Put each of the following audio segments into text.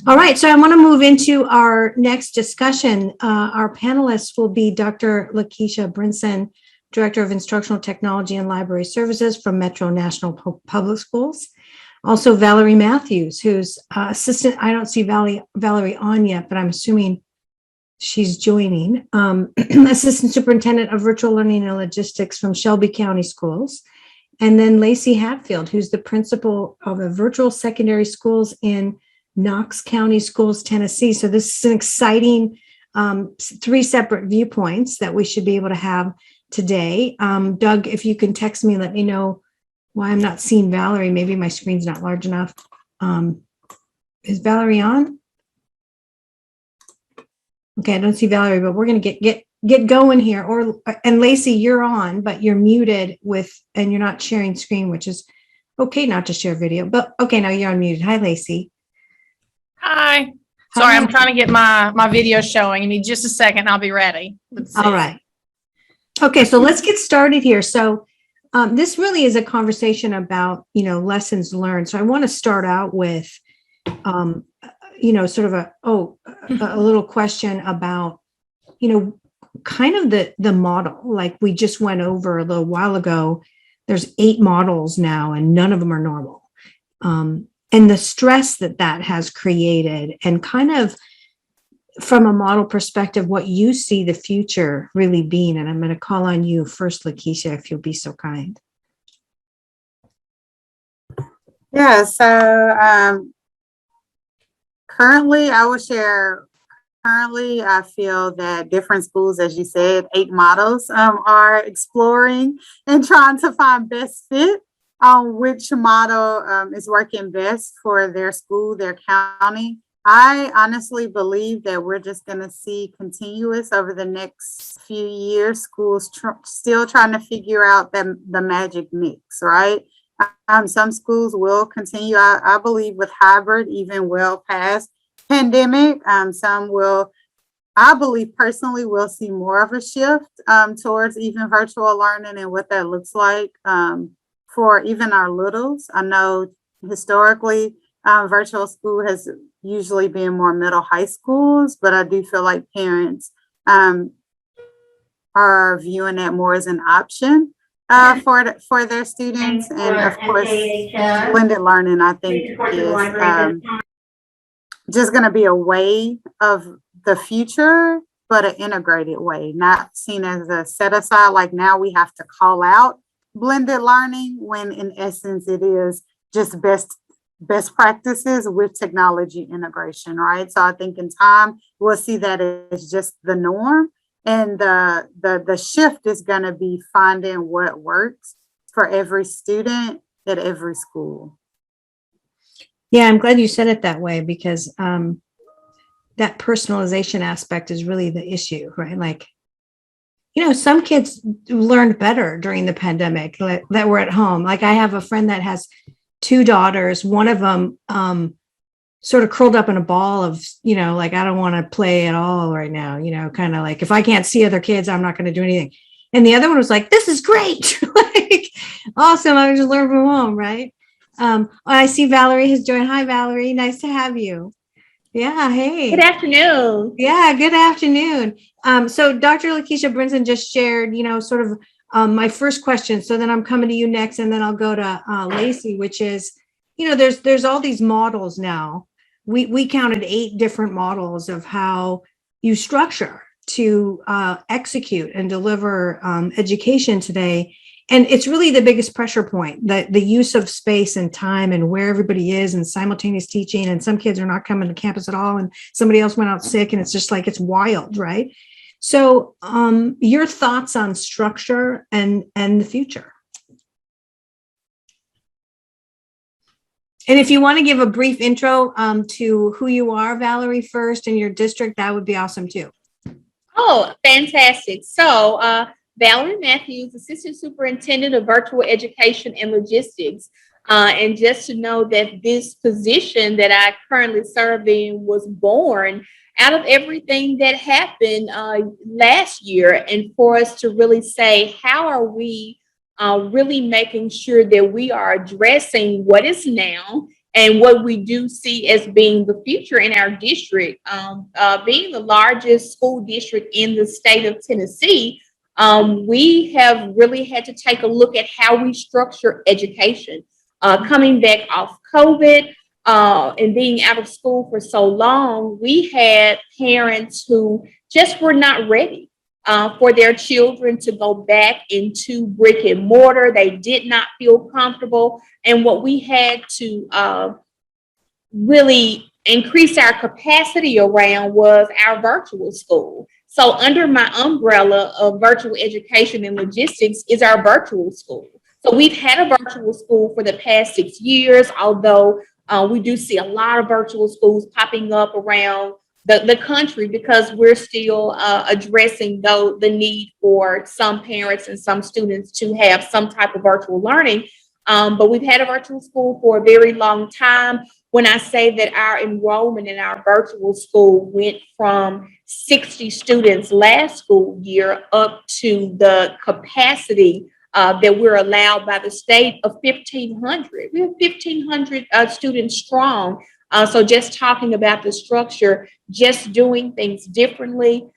All right, so I want to move into our next discussion. Our panelists will be Dr. Lakisha Brinson, Director of Instructional Technology and Library Services from Metro National Public Schools. Also, Valerie Matthews, who's assistant. I don't see Valerie on yet, but I'm assuming she's joining. Assistant Superintendent of Virtual Learning and Logistics from Shelby County Schools. And then Laicee Hatfield, who's the principal of the virtual secondary schools in Knox County Schools, Tennessee. So this is an exciting 3 separate viewpoints that we should be able to have today. Doug, if you can text me, let me know why I'm not seeing Valerie. Maybe my screen's not large enough. Is Valerie on? Okay, I don't see Valerie, but we're going to get going here. And Laicee, you're on, but you're muted and you're not sharing screen, which is okay not to share video. But okay, now you're unmuted. Hi, Laicee. Hi. Sorry, I'm trying to get my video showing. You need just a second. I'll be ready. All right. Okay, so let's get started here. So this really is a conversation about, lessons learned. So I want to start out with, sort of a little question about, kind of the model, like we just went over a little while ago. There's 8 models now, and none of them are normal. And the stress that has created, and kind of from a model perspective, what you see the future really being. And I'm going to call on you first, Lakisha, if you'll be so kind. Yeah, so currently I will share, I feel that different schools, as you said, 8 models are exploring and trying to find best fit on which model is working best for their school, their county. I honestly believe that we're just going to see continuous over the next few years, schools still trying to figure out the magic mix, right? Some schools will continue, I believe, with hybrid, even well past pandemic. Some will, I believe personally, we'll see more of a shift towards even virtual learning and what that looks like for even our littles. I know historically virtual school has usually been more middle high schools, but I do feel like parents are viewing that more as an option for their students. And of course, blended learning, I think, is just going to be a way of the future, but an integrated way, not seen as a set aside, like now we have to call out blended learning, when in essence it is just best practices with technology integration, right? So I think in time we'll see that it's just the norm, and the shift is going to be finding what works for every student at every school. Yeah, I'm glad you said it that way, because that personalization aspect is really the issue, right? Like, some kids learned better during the pandemic that were at home. Like, I have a friend that has 2 daughters. One of them sort of curled up in a ball of, like, I don't want to play at all right now, kind of like, if I can't see other kids, I'm not going to do anything. And the other one was like, this is great. Like, awesome. I just learned from home, right? I see Valerie has joined. Hi, Valerie. Nice to have you. Yeah. Hey. Good afternoon. Yeah. Good afternoon. So Dr. Lakisha Brinson just shared, sort of my first question. So then I'm coming to you next, and then I'll go to Laicee, which is, there's all these models now. We counted 8 different models of how you structure to execute and deliver education today. And it's really the biggest pressure point, the use of space and time and where everybody is, and simultaneous teaching. And some kids are not coming to campus at all, and somebody else went out sick, and it's just like, it's wild, right? So your thoughts on structure and the future. And if you want to give a brief intro to who you are, Valerie, first, and your district, that would be awesome too. Oh, fantastic. So Valerie Matthews, Assistant Superintendent of Virtual Education and Logistics. And just to know that this position that I currently serve in was born out of everything that happened last year. And for us to really say, how are we really making sure that we are addressing what is now And what we do see as being the future in our district, being the largest school district in the state of Tennessee, we have really had to take a look at how we structure education. Coming back off COVID and being out of school for so long, we had parents who just were not ready for their children to go back into brick and mortar. They did not feel comfortable. And what we had to really increase our capacity around was our virtual school. So under my umbrella of virtual education and logistics is our virtual school. So we've had a virtual school for the past 6 years, although we do see a lot of virtual schools popping up around the country because we're still addressing the need for some parents and some students to have some type of virtual learning. But we've had a virtual school for a very long time. When I say that our enrollment in our virtual school went from 60 students last school year up to the capacity that we're allowed by the state of 1,500. We have 1,500 students strong. So just talking about the structure, just doing things differently.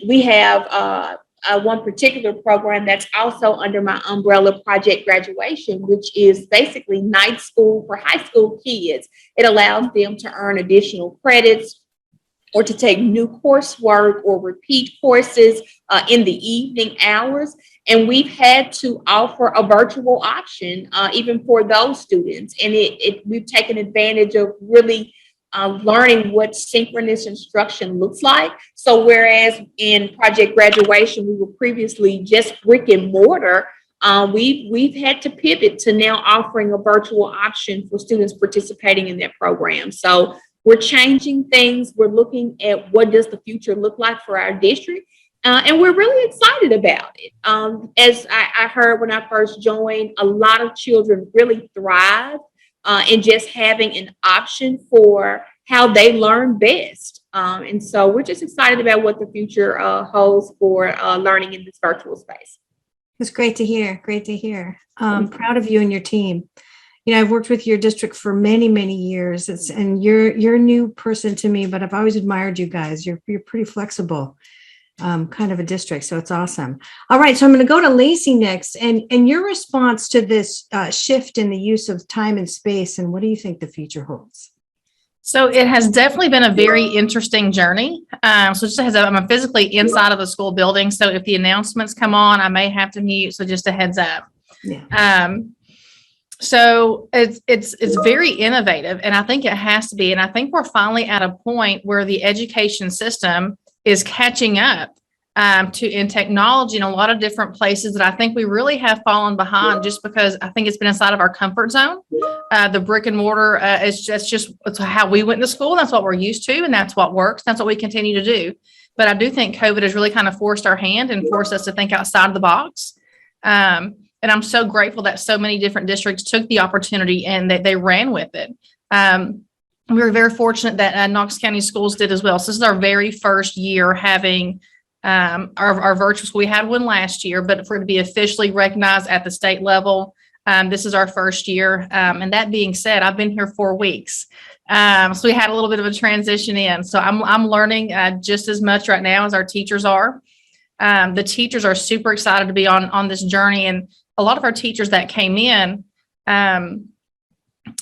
We have one particular program that's also under my umbrella, Project Graduation, which is basically night school for high school kids. It allows them to earn additional credits or to take new coursework or repeat courses in the evening hours. And we've had to offer a virtual option even for those students. And we've taken advantage of really learning what synchronous instruction looks like. So whereas in Project Graduation, we were previously just brick and mortar, we've had to pivot to now offering a virtual option for students participating in that program. So we're changing things. We're looking at what does the future look like for our district. And we're really excited about it. As I heard when I first joined, a lot of children really thrive in just having an option for how they learn best. And so we're just excited about what the future holds for learning in this virtual space. It's great to hear. Great to hear. Proud of you and your team. You know, I've worked with your district for many, many years. And you're a new person to me, but I've always admired you guys. You're pretty flexible. Kind of a district. So it's awesome. All right. So I'm going to go to Laicee next and your response to this shift in the use of time and space. And what do you think the future holds? So it has definitely been a very interesting journey. So just as I'm physically inside of the school building. So if the announcements come on, I may have to mute. So just a heads up. Yeah. So it's very innovative, and I think it has to be. And I think we're finally at a point where the education system is catching up in technology in a lot of different places that I think we really have fallen behind just because I think it's been inside of our comfort zone. The brick and mortar it's how we went to school. That's what we're used to, and that's what works. That's what we continue to do. But I do think COVID has really kind of forced our hand and forced us to think outside of the box. And I'm so grateful that so many different districts took the opportunity and that they ran with it. We were very fortunate that Knox County Schools did as well. So this is our very first year having our virtual school. We had one last year, but for it to be officially recognized at the state level, this is our first year. And that being said, I've been here 4 weeks. So we had a little bit of a transition in. So I'm learning just as much right now as our teachers are. The teachers are super excited to be on this journey. And a lot of our teachers that came in,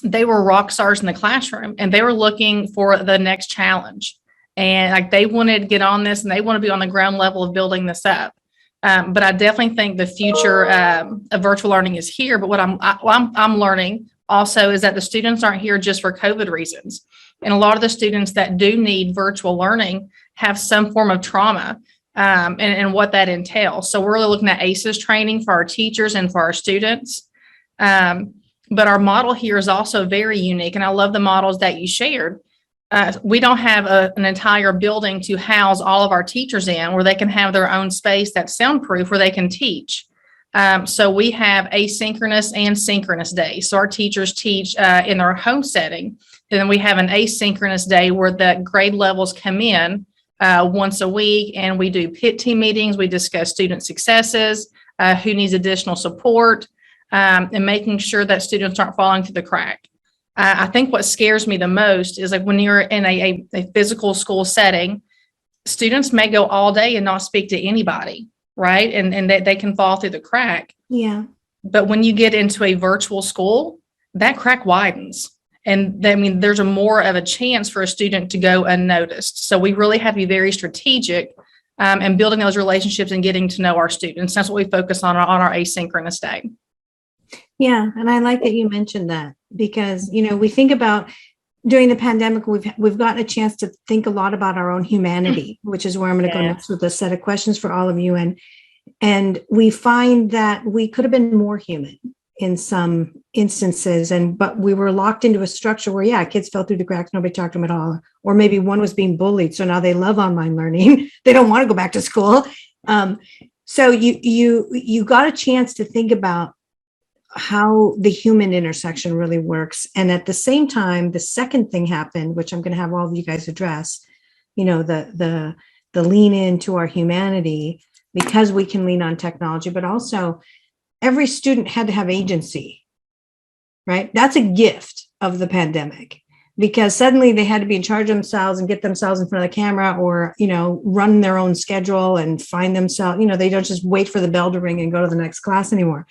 they were rock stars in the classroom and they were looking for the next challenge. And like they wanted to get on this and they want to be on the ground level of building this up. But I definitely think the future of virtual learning is here. But what I'm learning also is that the students aren't here just for COVID reasons. And a lot of the students that do need virtual learning have some form of trauma. And what that entails. So we're really looking at ACEs training for our teachers and for our students. But our model here is also very unique. And I love the models that you shared. We don't have an entire building to house all of our teachers in where they can have their own space that's soundproof where they can teach. So we have asynchronous and synchronous days. So our teachers teach in their home setting. And then we have an asynchronous day where the grade levels come in once a week, and we do PIT team meetings. We discuss student successes, who needs additional support, and making sure that students aren't falling through the crack. I think what scares me the most is like when you're in a physical school setting, students may go all day and not speak to anybody, right? And they can fall through the crack. Yeah. But when you get into a virtual school, that crack widens. And I mean, there's a more of a chance for a student to go unnoticed. So we really have to be very strategic and building those relationships and getting to know our students. That's what we focus on our asynchronous day. Yeah. And I like that you mentioned that because, you know, we think about during the pandemic, we've gotten a chance to think a lot about our own humanity, which is where I'm going to go next with a set of questions for all of you. And we find that we could have been more human in some instances, but we were locked into a structure where, kids fell through the cracks, nobody talked to them at all, or maybe one was being bullied, so now they love online learning. They don't want to go back to school. So you got a chance to think about how the human intersection really works. And at the same time, the second thing happened, which I'm going to have all of you guys address, you know, the lean into our humanity, because we can lean on technology, but also every student had to have agency, right? That's a gift of the pandemic, because suddenly they had to be in charge of themselves and get themselves in front of the camera, or, you know, run their own schedule and find themselves, you know, they don't just wait for the bell to ring and go to the next class anymore.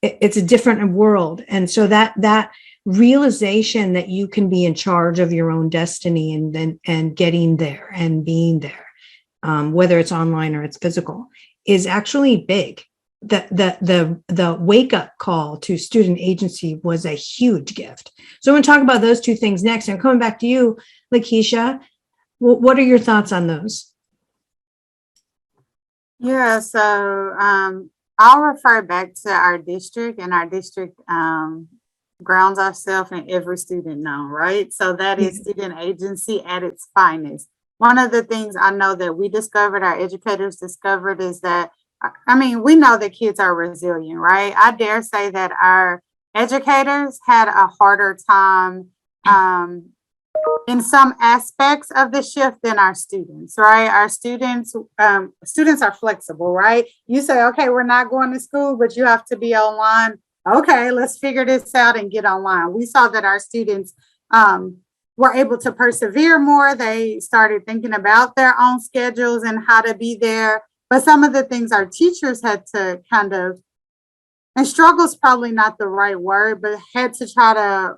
It's a different world. And so that realization that you can be in charge of your own destiny and getting there and being there, whether it's online or it's physical, is actually big. The wake up call to student agency was a huge gift. So I'm going to talk about those two things next. I'm coming back to you, Lakisha. What are your thoughts on those? Yeah, so I'll refer back to our district, and our district grounds ourselves in every student known, right? So that is student agency at its finest. One of the things I know that we discovered, our educators discovered, is that, I mean, we know that kids are resilient, right? I dare say that our educators had a harder time in some aspects of the shift than our students, right? Our students are flexible, right? You say, okay, we're not going to school, but you have to be online. Okay, let's figure this out and get online. We saw that our students were able to persevere more. They started thinking about their own schedules and how to be there. But some of the things our teachers had to kind of, and struggle is probably not the right word, but had to try to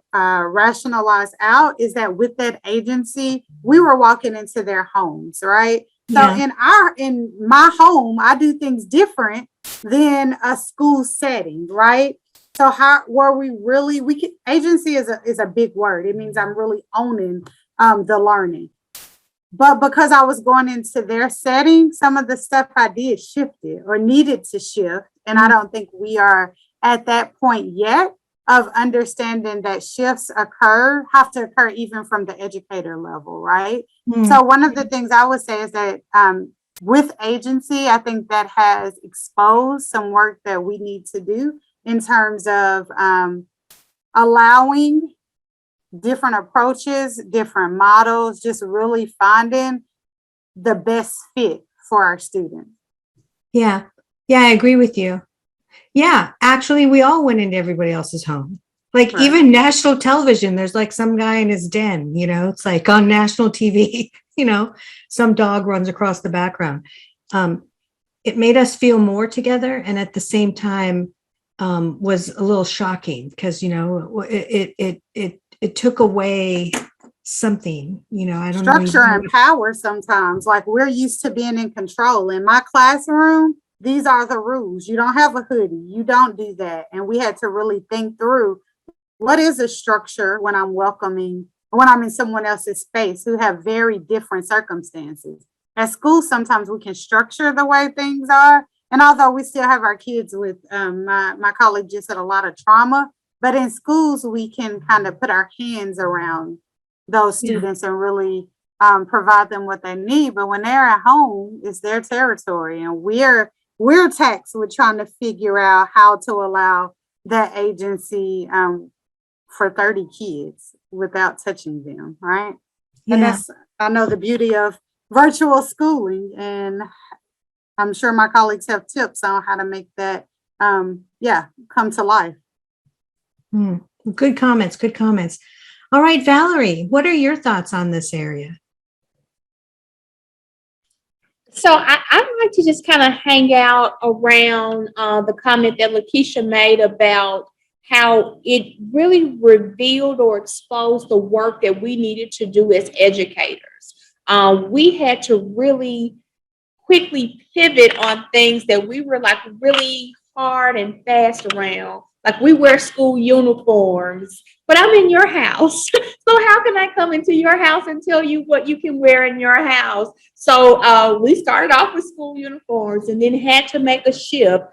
rationalize out, is that with that agency, we were walking into their homes, right? So in my home, I do things different than a school setting, right? So how were we really, agency is a big word. It means I'm really owning the learning. But because I was going into their setting, some of the stuff I did shifted or needed to shift. And I don't think we are at that point yet of understanding that shifts have to occur even from the educator level, right? So one of the things I would say is that with agency, I think that has exposed some work that we need to do in terms of allowing different approaches, different models, just really finding the best fit for our students. Yeah, I agree with you. Yeah, actually, we all went into everybody else's home. Like even national television, there's like some guy in his den, you know, it's like on national TV, you know, some dog runs across the background. It made us feel more together. And at the same time, was a little shocking because, you know, it took away something, you know, I don't know. Structure and power sometimes, like we're used to being in control. In my classroom, these are the rules. You don't have a hoodie. You don't do that. And we had to really think through what is a structure when I'm in someone else's space who have very different circumstances. At school, sometimes we can structure the way things are. And although we still have our kids with, my colleague just said, a lot of trauma, but in schools, we can kind of put our hands around those students and really provide them what they need. But when they're at home, it's their territory. And we're taxed with trying to figure out how to allow that agency for 30 kids without touching them, right? And that's, I know, the beauty of virtual schooling, and I'm sure my colleagues have tips on how to make that, come to life. Good comments. All right, Valerie, what are your thoughts on this area? So I'd like to just kind of hang out around the comment that Lakisha made about how it really revealed or exposed the work that we needed to do as educators. We had to really quickly pivot on things that we were like really hard and fast around. Like we wear school uniforms, but I'm in your house. So how can I come into your house and tell you what you can wear in your house? So we started off with school uniforms and then had to make a shift.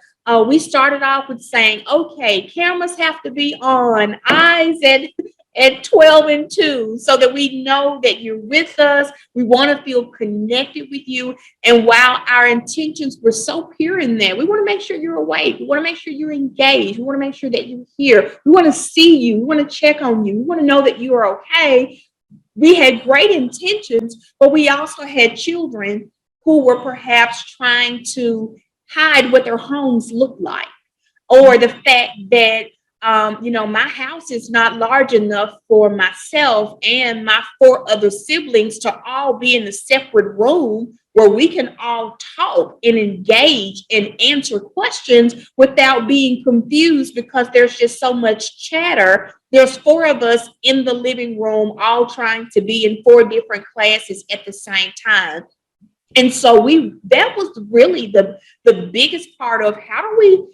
We started off with saying, okay, cameras have to be on, eyes at 12 and 2, so that we know that you're with us. We want to feel connected with you. And while our intentions were so pure in that, we want to make sure you're awake. We want to make sure you're engaged. We want to make sure that you're here. We want to see you. We want to check on you. We want to know that you are okay. We had great intentions, but we also had children who were perhaps trying to hide what their homes look like, or the fact that my house is not large enough for myself and my 4 other siblings to all be in a separate room where we can all talk and engage and answer questions without being confused because there's just so much chatter. There's 4 of us in the living room all trying to be in 4 different classes at the same time. And so that was really the biggest part of how do we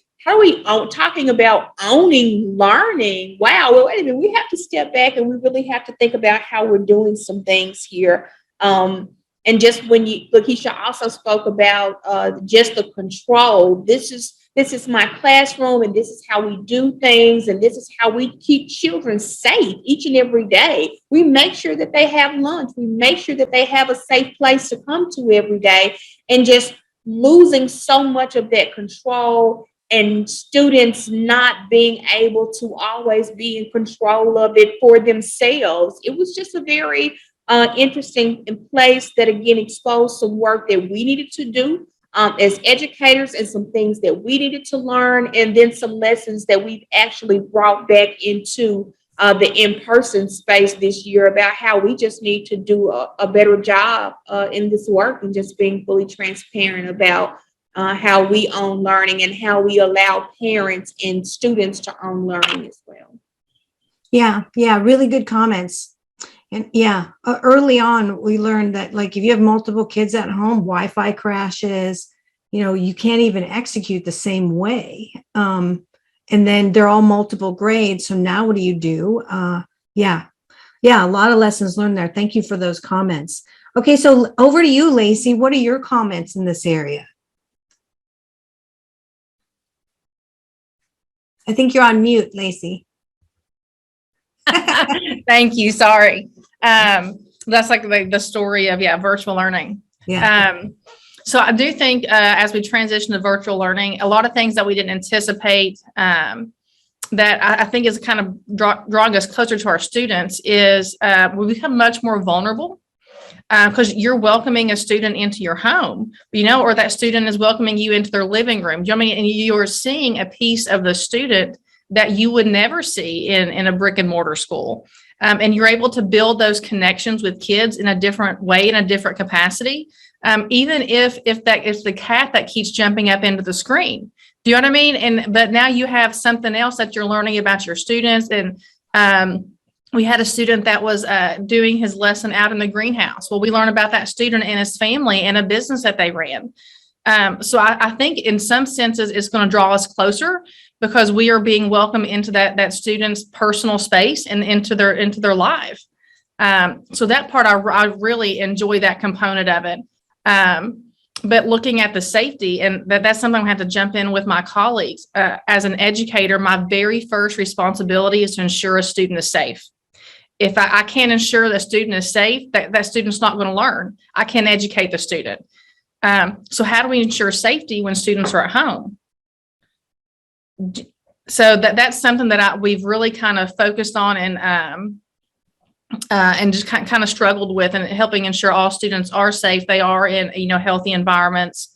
talking about owning learning. Wow, well, wait a minute, we have to step back and we really have to think about how we're doing some things here. And just when Lakisha also spoke about just the control. This is my classroom, and this is how we do things, and this is how we keep children safe each and every day. We make sure that they have lunch. We make sure that they have a safe place to come to every day, and just losing so much of that control and students not being able to always be in control of it for themselves. It was just a very interesting place that, again, exposed some work that we needed to do as educators, and some things that we needed to learn, and then some lessons that we've actually brought back into the in-person space this year about how we just need to do a better job in this work, and just being fully transparent about how we own learning and how we allow parents and students to own learning as well. Yeah, really good comments. And early on, we learned that, like, if you have multiple kids at home, Wi-Fi crashes, you can't even execute the same way. And then they're all multiple grades. So now what do you do? A lot of lessons learned there. Thank you for those comments. Okay, so over to you, Laicee. What are your comments in this area? I think you're on mute, Laicee. Thank you. Sorry. That's like the story of virtual learning. Yeah. So I do think as we transition to virtual learning, a lot of things that we didn't anticipate that I think is kind of drawing us closer to our students is we become much more vulnerable because you're welcoming a student into your home, or that student is welcoming you into their living room. Do you know what I mean? And you're seeing a piece of the student that you would never see in a brick and mortar school. And you're able to build those connections with kids in a different way, in a different capacity, even if the cat that keeps jumping up into the screen. Do you know what I mean? But now you have something else that you're learning about your students. And we had a student that was doing his lesson out in the greenhouse. Well, we learned about that student and his family and a business that they ran. So I think in some senses it's going to draw us closer because we are being welcomed into that student's personal space and into their life. So that part, I really enjoy that component of it. But looking at the safety, and that's something I have to jump in with my colleagues. As an educator, my very first responsibility is to ensure a student is safe. If I can't ensure the student is safe, that student's not going to learn. I can't educate the student. So how do we ensure safety when students are at home? So that's something that we've really kind of focused on and just kind of struggled with, and helping ensure all students are safe. They are in healthy environments,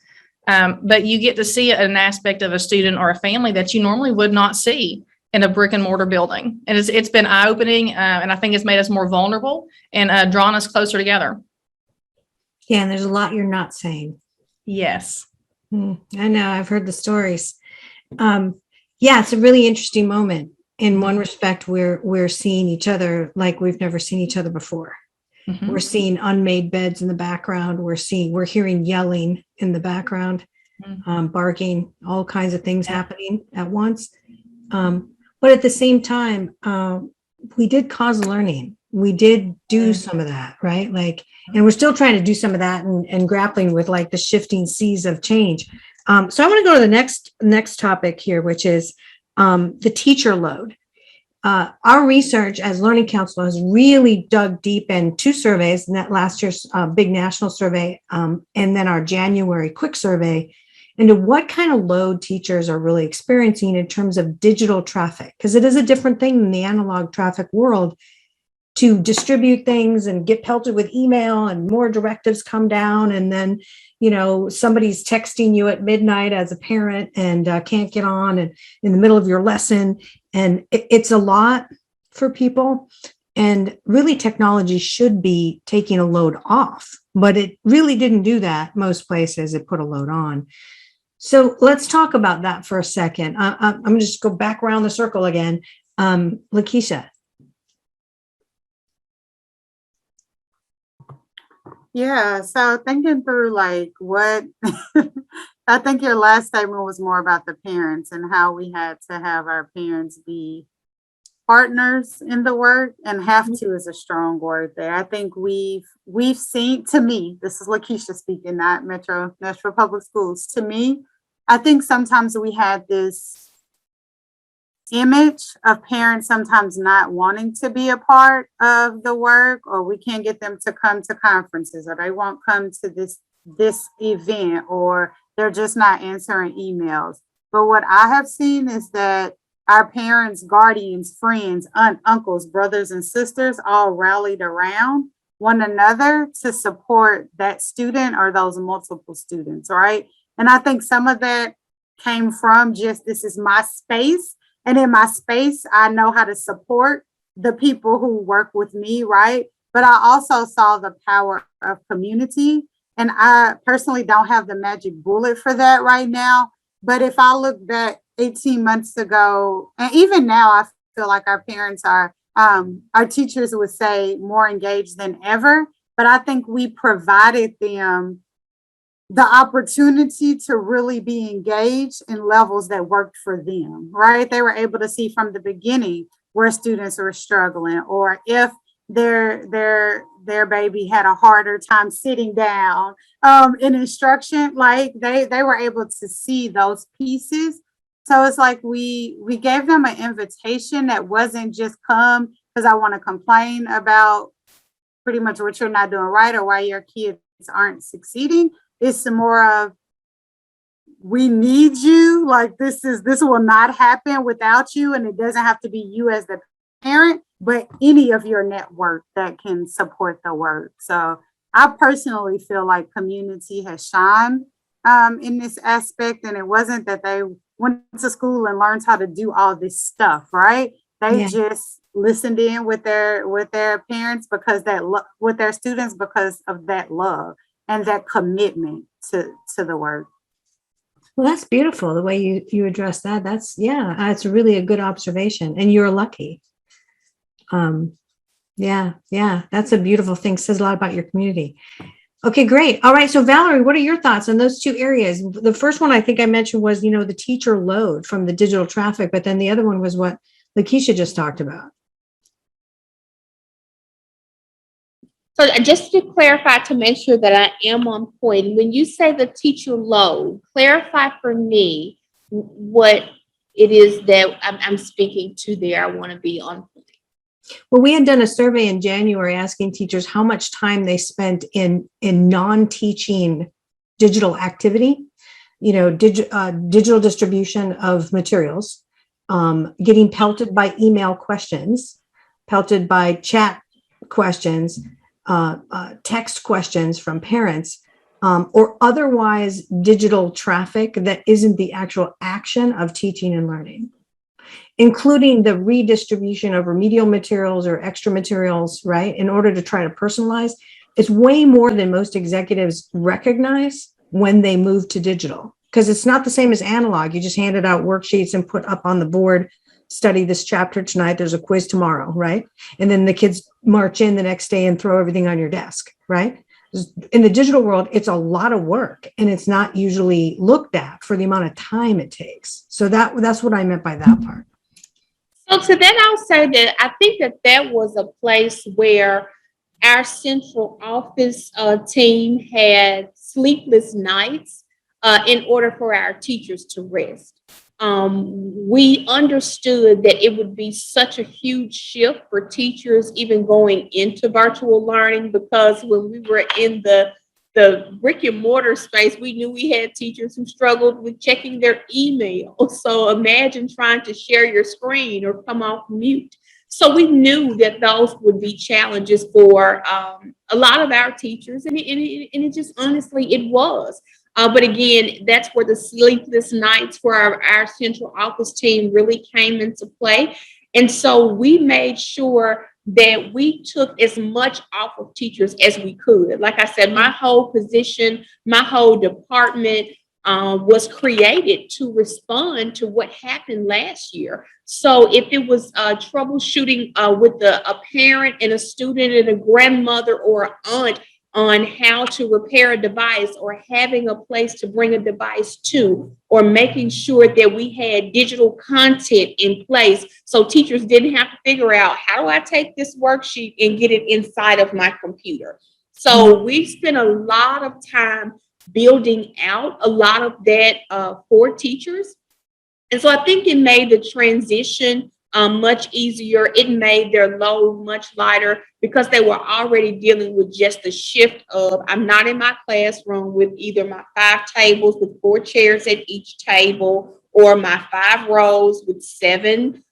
but you get to see an aspect of a student or a family that you normally would not see in a brick and mortar building. And it's been eye-opening, and I think it's made us more vulnerable and drawn us closer together. Yeah, and there's a lot you're not saying. Yes. I know, I've heard the stories. Yeah, it's a really interesting moment. In one respect, we're seeing each other like we've never seen each other before. Mm-hmm. We're seeing unmade beds in the background. We're hearing yelling in the background, barking, all kinds of things happening at once. But at the same time, we did cause learning. We did do some of that, right? Like, and we're still trying to do some of that and grappling with like the shifting seas of change. So I want to go to the next topic here, which is the teacher load. Our research as learning counsel has really dug deep in two surveys, and that last year's big national survey, and then our January quick survey, into what kind of load teachers are really experiencing in terms of digital traffic, because it is a different thing in the analog traffic world to distribute things and get pelted with email and more directives come down. And then, somebody's texting you at midnight as a parent and can't get on and in the middle of your lesson. And it's a lot for people. And really technology should be taking a load off, but it really didn't do that. Most places it put a load on. So let's talk about that for a second. I'm going to just go back around the circle again. Lakisha. Yeah, so thinking through like what I think your last statement was more about the parents and how we had to have our parents be partners in the work, and have to is a strong word there. I think we've seen, to me, this is Lakisha speaking, not Metro Nashville Public Schools. To me, I think sometimes we had this image of parents sometimes not wanting to be a part of the work, or we can't get them to come to conferences, or they won't come to this event, or they're just not answering emails. But what I have seen is that our parents, guardians, friends, uncles, brothers, and sisters all rallied around one another to support that student or those multiple students, right? And I think some of that came from just, this is my space. And in my space, I know how to support the people who work with me, right? But I also saw the power of community. And I personally don't have the magic bullet for that right now. But if I look back 18 months ago, and even now, I feel like our parents are, our teachers would say, more engaged than ever. But I think we provided them the opportunity to really be engaged in levels that worked for them, right? They were able to see from the beginning where students were struggling, or if their baby had a harder time sitting down in instruction, like they were able to see those pieces. So it's like we gave them an invitation that wasn't just come because I want to complain about pretty much what you're not doing right or why your kids aren't succeeding. It's more of, we need you. Like this will not happen without you. And it doesn't have to be you as the parent, but any of your network that can support the work. So I personally feel like community has shined in this aspect. And it wasn't that they went to school and learned how to do all this stuff, right? They just listened in with their parents because with their students because of that love and that commitment to the work. Well, that's beautiful the way you address that. It's really a good observation, and you're lucky. That's a beautiful thing. Says a lot about your community. Okay, great. All right. So Valerie, what are your thoughts on those two areas? The first one I think I mentioned was, the teacher load from the digital traffic, but then the other one was what Lakisha just talked about. So just to clarify, to make sure that I am on point, when you say the teacher load, clarify for me what it is that I'm speaking to there. I want to be on point. Well, we had done a survey in January asking teachers how much time they spent in non-teaching digital activity, digital distribution of materials, getting pelted by email questions, pelted by chat questions, text questions from parents, or otherwise digital traffic that isn't the actual action of teaching and learning. including the redistribution of remedial materials or extra materials, right, in order to try to personalize, is way more than most executives recognize when they move to digital. Because it's not the same as analog. You just handed out worksheets and put up on the board, study this chapter tonight, there's a quiz tomorrow, right? And then the kids march in the next day and throw everything on your desk, right? In the digital world, it's a lot of work and it's not usually looked at for the amount of time it takes. So that's what I meant by that part. So to that, I'll say that I think that was a place where our central office team had sleepless nights in order for our teachers to rest. We understood that it would be such a huge shift for teachers even going into virtual learning, because when we were in the brick and mortar space, we knew we had teachers who struggled with checking their email. So imagine trying to share your screen or come off mute. So we knew that those would be challenges for a lot of our teachers, and it just honestly, it was. But again, that's where the sleepless nights for our central office team really came into play. And so we made sure that we took as much off of teachers as we could. Like I said, my whole position, my whole department was created to respond to what happened last year. So if it was troubleshooting with a parent and a student and a grandmother or an aunt on how to repair a device, or having a place to bring a device to, or making sure that we had digital content in place so teachers didn't have to figure out, how do I take this worksheet and get it inside of my computer? So we spent a lot of time building out a lot of that for teachers. And so I think it made the transition much easier. It made their load much lighter because they were already dealing with just the shift of, I'm not in my classroom with either my 5 tables with 4 chairs at each table, or my 5 rows with 7,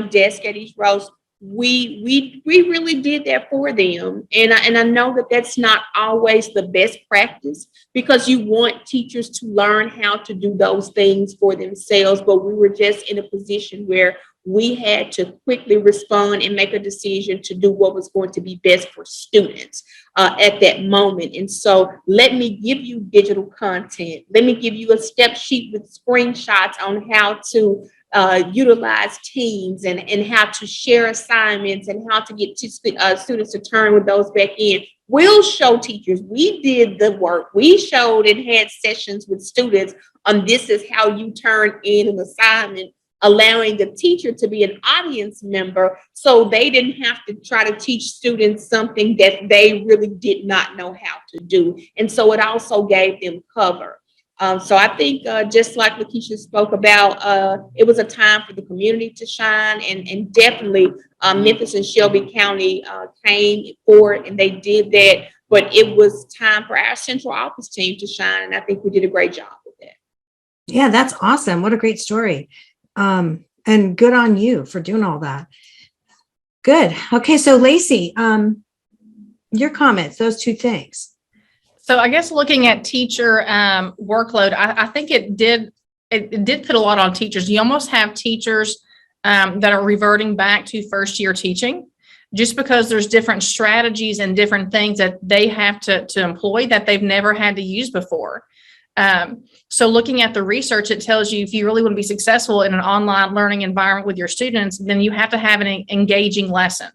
desks at each row. We really did that for them. And I know that that's not always the best practice, because you want teachers to learn how to do those things for themselves. But we were just in a position where we had to quickly respond and make a decision to do what was going to be best for students at that moment. And so let me give you digital content. Let me give you a step sheet with screenshots on how to utilize Teams and how to share assignments and how to get students to turn with those back in. We'll show teachers. We did the work. We showed and had sessions with students on, this is how you turn in an assignment, allowing the teacher to be an audience member so they didn't have to try to teach students something that they really did not know how to do. And so it also gave them cover. So I think just like Lakisha spoke about, it was a time for the community to shine, and definitely Memphis and Shelby County came forward and they did that, but it was time for our central office team to shine. And I think we did a great job with that. Yeah, that's awesome. What a great story. And good on you for doing all that. Good. Okay. So Laicee, your comments, those 2 things. So I guess looking at teacher workload, I think it did put a lot on teachers. You almost have teachers that are reverting back to first year teaching, just because there's different strategies and different things that they have to employ that they've never had to use before. So looking at the research, it tells you if you really want to be successful in an online learning environment with your students, then you have to have an engaging lesson.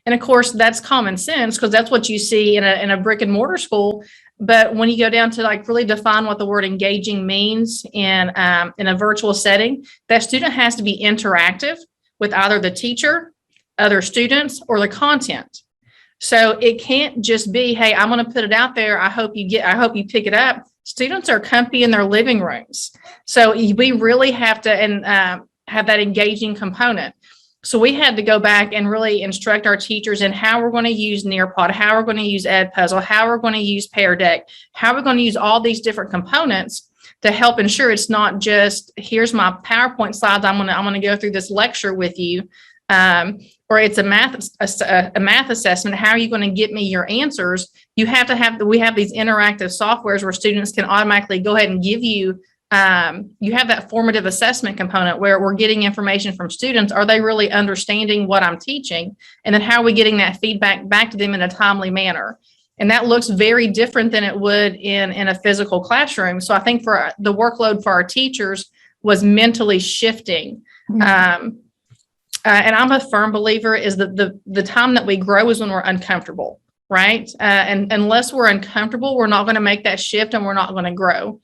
And of course, that's common sense, because that's what you see in a brick and mortar school. But when you go down to like really define what the word engaging means in a virtual setting, that student has to be interactive with either the teacher, other students, or the content. So it can't just be, hey, I'm going to put it out there. I hope you pick it up. Students are comfy in their living rooms. So we really have to have that engaging component. So we had to go back and really instruct our teachers in how we're going to use Nearpod, how we're going to use Edpuzzle, how we're going to use Pear Deck, how we're going to use all these different components to help ensure it's not just, here's my PowerPoint slides, I'm going to go through this lecture with you, or it's a math assessment. How are you going to get me your answers? You have to have we have these interactive softwares where students can automatically go ahead and give you You have that formative assessment component where we're getting information from students. Are they really understanding what I'm teaching? And then how are we getting that feedback back to them in a timely manner? And that looks very different than it would in a physical classroom. So I think for the workload for our teachers was mentally shifting. And I'm a firm believer is that the time that we grow is when we're uncomfortable, right? And unless we're uncomfortable, we're not going to make that shift and we're not going to grow.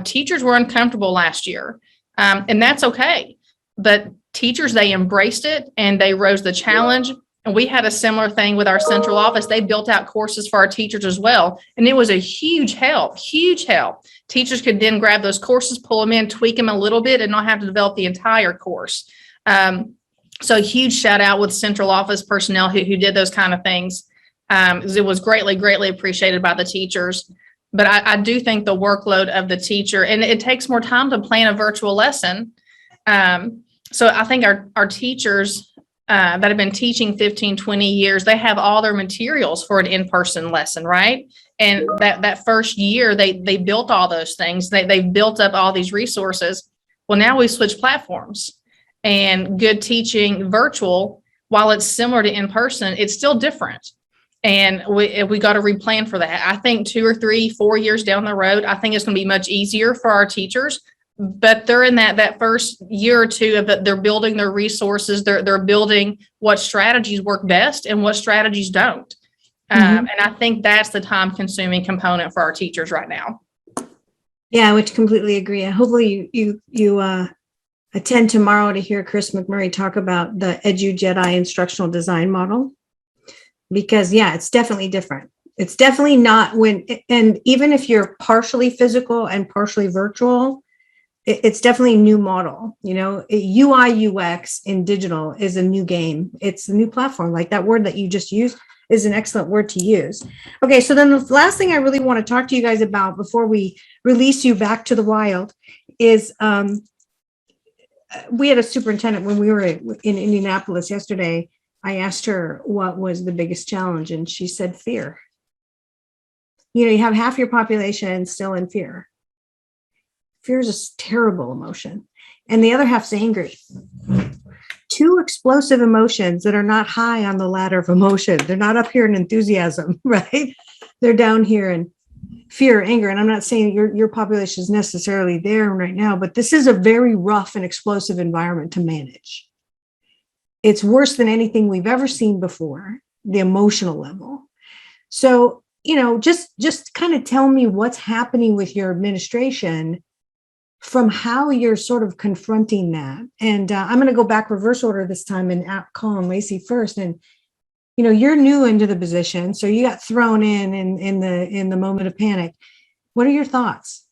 Teachers were uncomfortable last year, and that's okay. But teachers, they embraced it and they rose the challenge. And we had a similar thing with our central office. They built out courses for our teachers as well. And it was a huge help, huge help. Teachers could then grab those courses, pull them in, tweak them a little bit, and not have to develop the entire course. So huge shout out with central office personnel who did those kind of things. It was greatly, greatly appreciated by the teachers. But I do think the workload of the teacher, and it takes more time to plan a virtual lesson. So I think our teachers that have been teaching 15, 20 years, they have all their materials for an in-person lesson, right? And that first year, they built all those things. They built up all these resources. Well, now we switch platforms. And good teaching virtual, while it's similar to in-person, it's still different. And we got to replan for that. I think 2 or 3, 4 years down the road, I think it's going to be much easier for our teachers. But they're in that first year or two of it, they're building their resources. They're building what strategies work best and what strategies don't. And I think that's the time-consuming component for our teachers right now. Yeah, I would completely agree. And hopefully you attend tomorrow to hear Chris McMurray talk about the EduJedi instructional design model. Because yeah, it's definitely different. It's definitely not and even if you're partially physical and partially virtual, it's definitely a new model. You know, UI UX in digital is a new game. It's a new platform. Like that word that you just used is an excellent word to use. Okay, so then the last thing I really want to talk to you guys about before we release you back to the wild is we had a superintendent when we were in Indianapolis yesterday. I asked her what was the biggest challenge, and she said fear. You know, you have half your population still in fear. Fear is a terrible emotion. And the other half's angry. Two explosive emotions that are not high on the ladder of emotion. They're not up here in enthusiasm, right? They're down here in fear, anger. And I'm not saying your population is necessarily there right now, but this is a very rough and explosive environment to manage. It's worse than anything we've ever seen before, the emotional level. So, you know, just kind of tell me what's happening with your administration from how you're sort of confronting that. And I'm going to go back reverse order this time and call on Laicee first. And, you know, you're new into the position, so you got thrown in the moment of panic. What are your thoughts?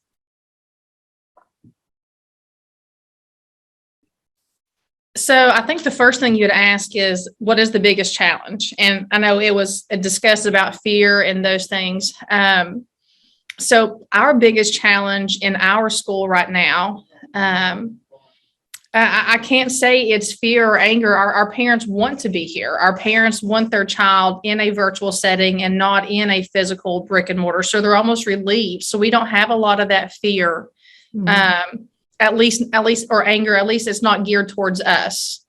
So I think the first thing you'd ask is, what is the biggest challenge? And I know it was discussed about fear and those things. So our biggest challenge in our school right now, I can't say it's fear or anger. Our parents want to be here. Our parents want their child in a virtual setting and not in a physical brick and mortar. So they're almost relieved. So we don't have a lot of that fear. At least, or anger, at least it's not geared towards us.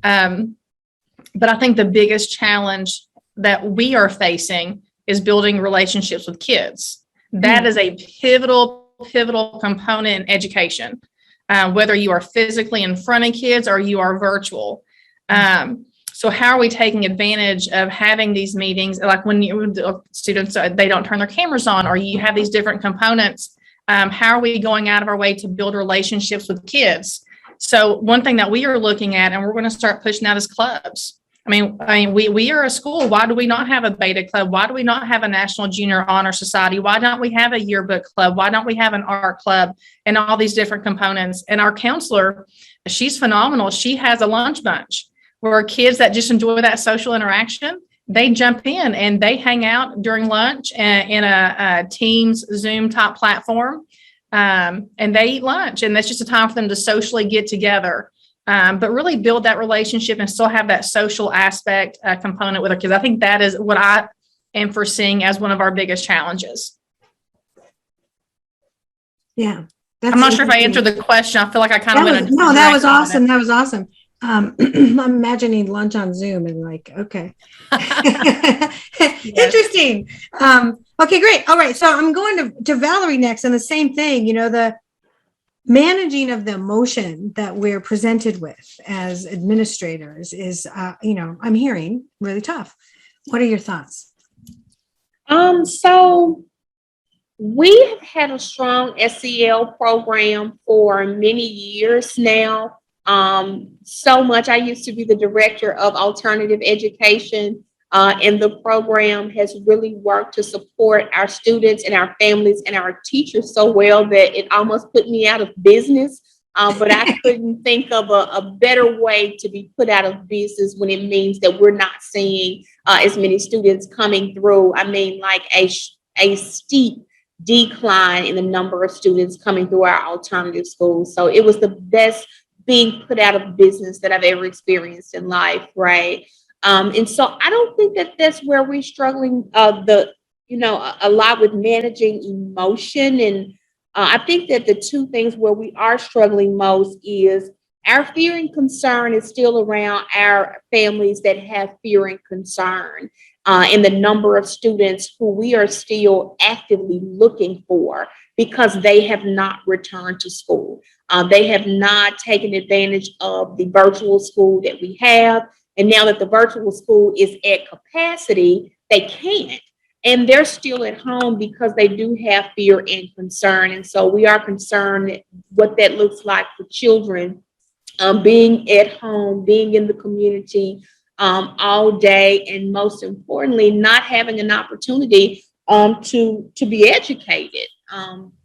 But I think the biggest challenge that we are facing is building relationships with kids. That is a pivotal component in education, whether you are physically in front of kids or you are virtual. So how are we taking advantage of having these meetings? Like when students, they don't turn their cameras on, or you have these different components. How are we going out of our way to build relationships with kids? So one thing that we are looking at, and we're going to start pushing out, is clubs. I mean, we are a school. Why do we not have a beta club? Why do we not have a National Junior Honor Society? Why don't we have a yearbook club? Why don't we have an art club and all these different components? And our counselor, she's phenomenal. She has a lunch bunch where kids that just enjoy that social interaction, they jump in and they hang out during lunch in a Teams Zoom type platform, and they eat lunch. And that's just a time for them to socially get together, but really build that relationship and still have that social aspect component with our kids. I think that is what I am foreseeing as one of our biggest challenges. Yeah, That's I'm not sure if I interesting. answered the question. I feel like I kind of That went was, in a no, that was direction with awesome. That was awesome. I'm imagining lunch on Zoom and like, okay. Interesting. Okay, great. All right. So I'm going to Valerie next, and the same thing, the managing of the emotion that we're presented with as administrators is, I'm hearing really tough. What are your thoughts? So we have had a strong SEL program for many years now. So much. I used to be the director of alternative education, and the program has really worked to support our students and our families and our teachers so well that it almost put me out of business. But I couldn't think of a better way to be put out of business when it means that we're not seeing as many students coming through. I mean, like a steep decline in the number of students coming through our alternative schools. So it was the best being put out of business that I've ever experienced in life, right? And so I don't think that that's where we're struggling a lot with managing emotion. And I think that the two things where we are struggling most is our fear and concern is still around our families that have fear and concern. In the number of students who we are still actively looking for because they have not returned to school. They have not taken advantage of the virtual school that we have. And now that the virtual school is at capacity, they can't. And they're still at home because they do have fear and concern. And so we are concerned what that looks like for children being at home, being in the community, all day, and most importantly, not having an opportunity to be educated.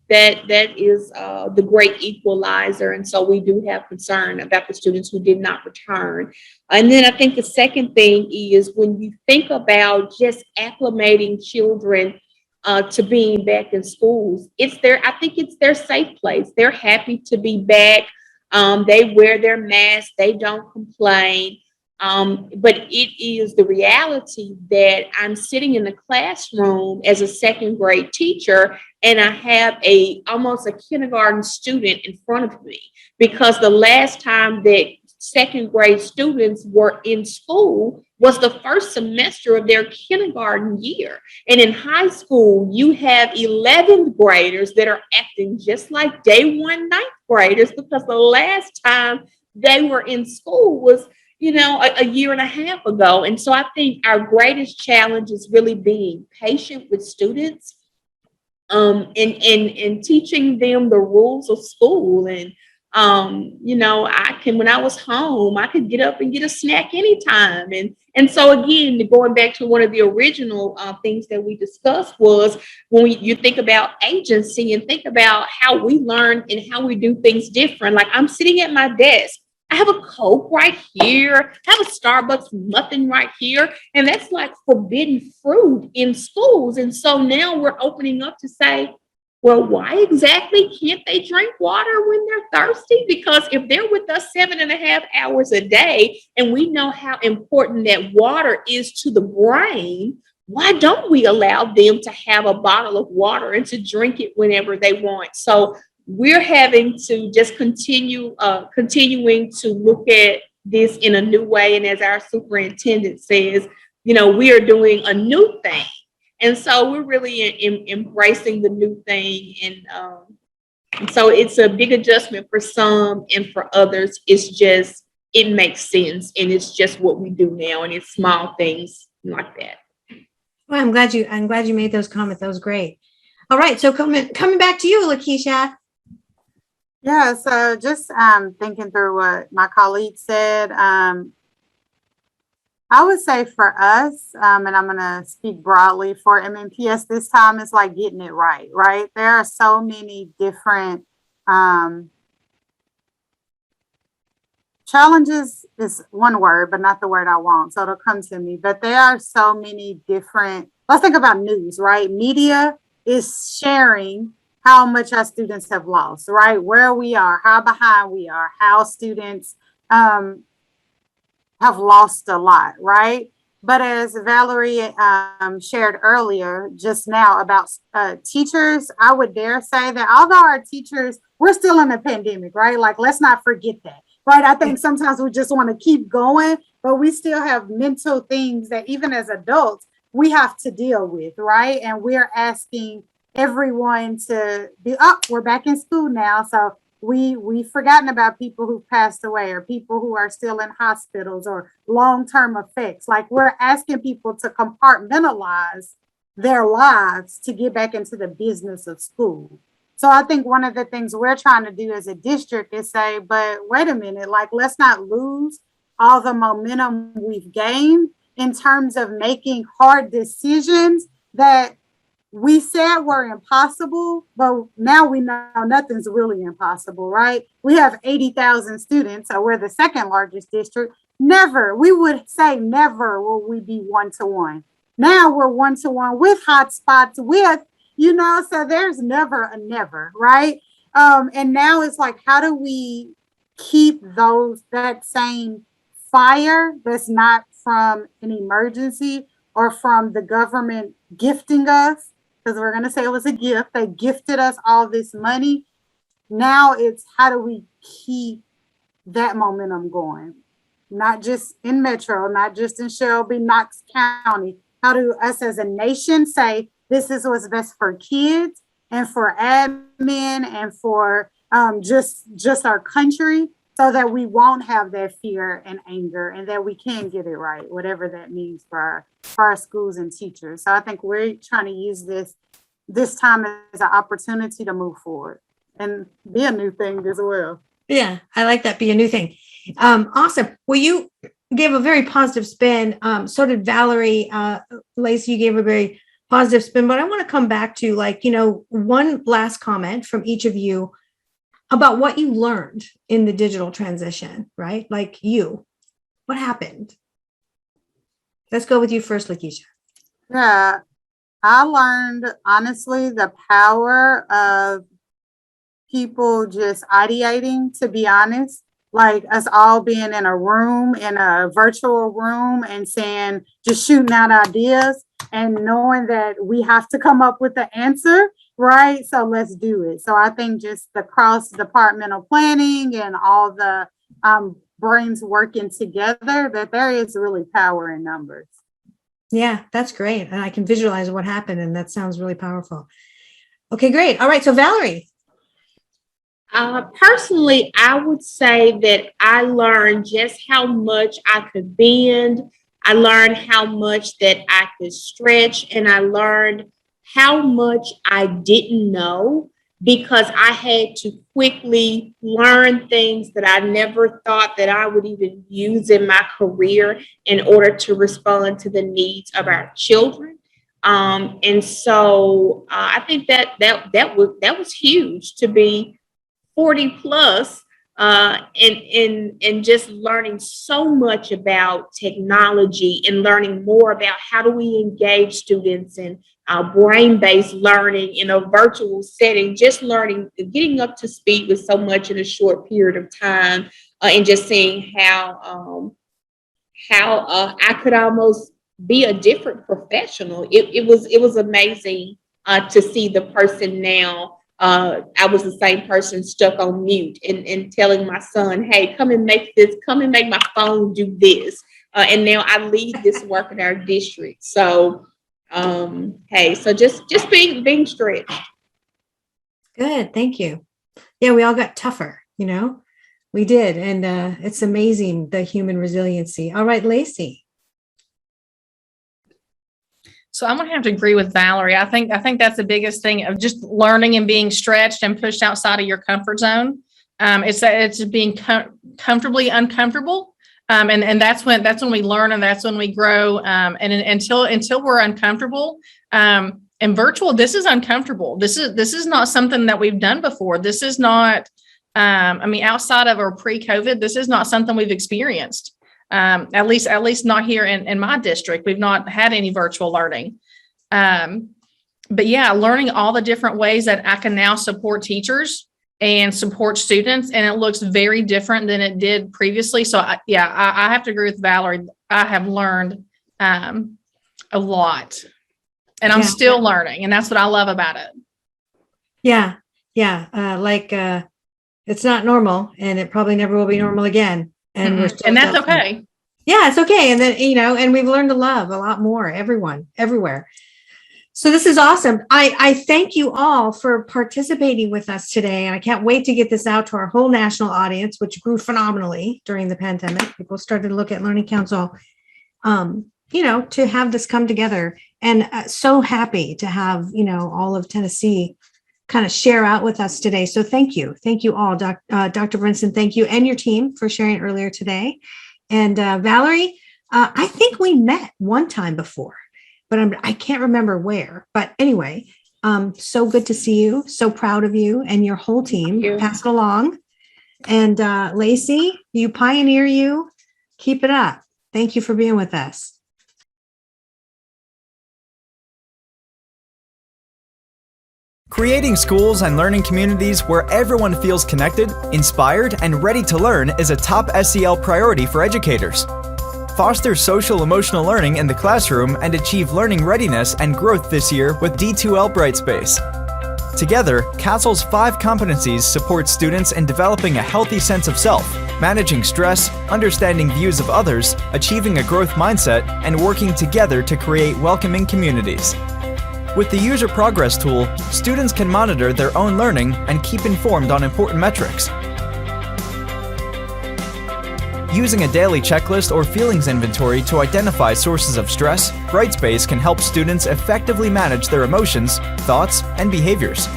That is the great equalizer, and so we do have concern about the students who did not return. And then I think the second thing is when you think about just acclimating children to being back in schools, I think it's their safe place. They're happy to be back. They wear their masks. They don't complain. But it is the reality that I'm sitting in the classroom as a second grade teacher, and I have almost a kindergarten student in front of me, because the last time that second grade students were in school was the first semester of their kindergarten year. And in high school, you have 11th graders that are acting just like day one ninth graders, because the last time they were in school was a year and a half ago. And so I think our greatest challenge is really being patient with students, and teaching them the rules of school. And when I was home, I could get up and get a snack anytime. And so again, going back to one of the original things that we discussed was when you think about agency and think about how we learn and how we do things different. Like, I'm sitting at my desk. I have a Coke right here. I have a Starbucks muffin right here. And that's like forbidden fruit in schools. And so now we're opening up to say, well, why exactly can't they drink water when they're thirsty? Because if they're with us 7.5 hours a day, and we know how important that water is to the brain, why don't we allow them to have a bottle of water and to drink it whenever they want? So we're having to just continuing to look at this in a new way. And as our superintendent says, we are doing a new thing. And so we're really embracing the new thing. And so it's a big adjustment for some, and for others, it makes sense. And it's just what we do now. And it's small things like that. Well, I'm glad you made those comments. That was great. All right. So coming back to you, Lakisha. Yeah, so just thinking through what my colleague said, I would say for us, and I'm going to speak broadly for MNPS this time, it's like getting it right, right? There are so many different challenges is one word, but not the word I want, so it'll come to me. But there are so many different, let's think about news, right? Media is sharing how much our students have lost, right? Where we are, how behind we are, how students have lost a lot, right? But as Valerie shared earlier just now about teachers, I would dare say that although our teachers, we're still in a pandemic, right? Like, let's not forget that, right? I think sometimes we just want to keep going, but we still have mental things that even as adults, we have to deal with, right? And we're asking everyone to be, oh, we're back in school now. So we've forgotten about people who've passed away or people who are still in hospitals or long-term effects. Like, we're asking people to compartmentalize their lives to get back into the business of school. So I think one of the things we're trying to do as a district is say, but wait a minute, like, let's not lose all the momentum we've gained in terms of making hard decisions that we said were impossible, but now we know nothing's really impossible, right? We have 80,000 students, so we're the second largest district. Never, we would say never will we be one-to-one. Now we're one-to-one with hotspots, with, so there's never a never, right? And now it's like, how do we keep that same fire that's not from an emergency or from the government gifting us? Because we're going to say it was a gift. They gifted us all this money. Now it's how do we keep that momentum going? Not just in Metro, not just in Shelby, Knox County. How do us as a nation say this is what's best for kids and for admin and for just our country, so that we won't have that fear and anger and that we can get it right, whatever that means for our schools and teachers. So I think we're trying to use this time as an opportunity to move forward and be a new thing as well. Yeah, I like that. Be a new thing. Awesome. Well, you gave a very positive spin. So did Valerie. Laicee, you gave a very positive spin, but I want to come back to one last comment from each of you about what you learned in the digital transition, right? Like what happened? Let's go with you first, Lakisha. Yeah, I learned, honestly, the power of people just ideating, to be honest, like us all being in a room, in a virtual room and just shooting out ideas and knowing that we have to come up with the answer. Right. So let's do it. So I think just the cross-departmental planning and all the brains working together, that there is really power in numbers. Yeah, that's great. And I can visualize what happened. And that sounds really powerful. Okay, great. All right. So Valerie. Personally, I would say that I learned just how much I could bend. I learned how much that I could stretch, and I learned how much I didn't know, because I had to quickly learn things that I never thought that I would even use in my career in order to respond to the needs of our children. And so I think that was huge, to be 40 plus and just learning so much about technology and learning more about how do we engage students and brain-based learning in a virtual setting, just learning, getting up to speed with so much in a short period of time, and just seeing how I could almost be a different professional. It was amazing to see the person now. I was the same person stuck on mute and telling my son, hey, come and make my phone do this. And now I lead this work in our district. So, so just being stretched. Good. Thank you. Yeah, we all got tougher, we did. And it's amazing, the human resiliency. All right, Laicee. So I'm going to have to agree with Valerie. I think that's the biggest thing of just learning and being stretched and pushed outside of your comfort zone. It's being comfortably uncomfortable. And that's when we learn, and that's when we grow. And until we're uncomfortable, and virtual, this is uncomfortable. This is not something that we've done before. This is not, outside of or pre-COVID, this is not something we've experienced. At least not here in my district. We've not had any virtual learning. But yeah, learning all the different ways that I can now support teachers and support students, and it looks very different than it did previously. So I have to agree with Valerie. I have learned a lot. And I'm Yeah. still learning. And that's what I love about it. Yeah. Yeah. It's not normal, and it probably never will be normal again. And we're still And that's adjusting. okay. Yeah, it's okay. And then, and we've learned to love a lot more, everyone, everywhere. So this is awesome. I thank you all for participating with us today. And I can't wait to get this out to our whole national audience, which grew phenomenally during the pandemic. People started to look at Learning Council, to have this come together. And so happy to have, all of Tennessee kind of share out with us today. So thank you. Thank you all. Dr. Brinson, thank you and your team for sharing earlier today. And Valerie, I think we met one time before, but I can't remember where. But anyway, so good to see you. So proud of you and your whole team. Pass it along. And Laicee, you pioneer you. Keep it up. Thank you for being with us. Creating schools and learning communities where everyone feels connected, inspired, and ready to learn is a top SEL priority for educators. Foster social-emotional learning in the classroom and achieve learning readiness and growth this year with D2L Brightspace. Together, Counsel's 5 competencies support students in developing a healthy sense of self, managing stress, understanding views of others, achieving a growth mindset, and working together to create welcoming communities. With the User Progress tool, students can monitor their own learning and keep informed on important metrics. Using a daily checklist or feelings inventory to identify sources of stress, Brightspace can help students effectively manage their emotions, thoughts, and behaviors.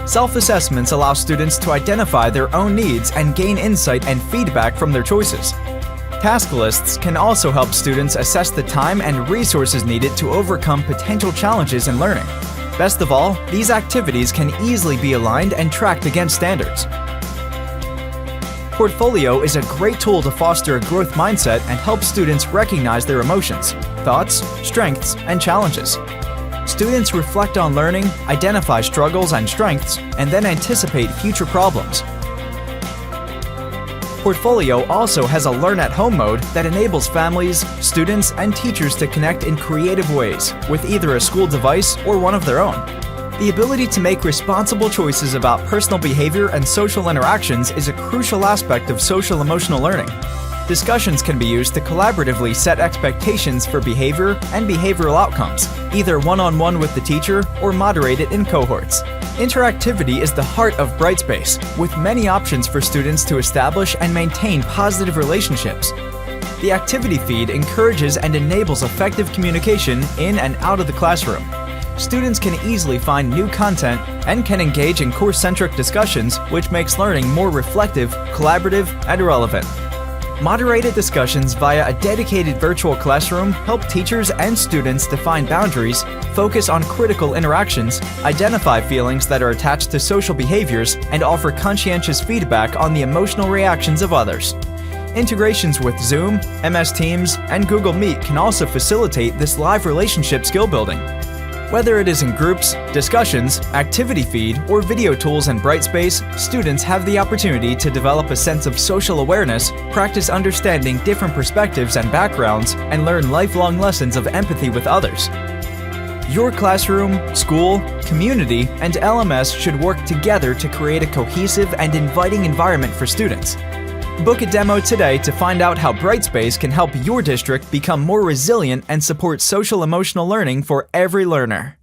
Self-assessments allow students to identify their own needs and gain insight and feedback from their choices. Task lists can also help students assess the time and resources needed to overcome potential challenges in learning. Best of all, these activities can easily be aligned and tracked against standards. Portfolio is a great tool to foster a growth mindset and help students recognize their emotions, thoughts, strengths, and challenges. Students reflect on learning, identify struggles and strengths, and then anticipate future problems. Portfolio also has a Learn at Home mode that enables families, students, and teachers to connect in creative ways with either a school device or one of their own. The ability to make responsible choices about personal behavior and social interactions is a crucial aspect of social-emotional learning. Discussions can be used to collaboratively set expectations for behavior and behavioral outcomes, either one-on-one with the teacher or moderated in cohorts. Interactivity is the heart of Brightspace, with many options for students to establish and maintain positive relationships. The activity feed encourages and enables effective communication in and out of the classroom. Students can easily find new content and can engage in course-centric discussions, which makes learning more reflective, collaborative, and relevant. Moderated discussions via a dedicated virtual classroom help teachers and students define boundaries, focus on critical interactions, identify feelings that are attached to social behaviors, and offer conscientious feedback on the emotional reactions of others. Integrations with Zoom, MS Teams, and Google Meet can also facilitate this live relationship skill building. Whether it is in groups, discussions, activity feed, or video tools in Brightspace, students have the opportunity to develop a sense of social awareness, practice understanding different perspectives and backgrounds, and learn lifelong lessons of empathy with others. Your classroom, school, community, and LMS should work together to create a cohesive and inviting environment for students. Book a demo today to find out how Brightspace can help your district become more resilient and support social-emotional learning for every learner.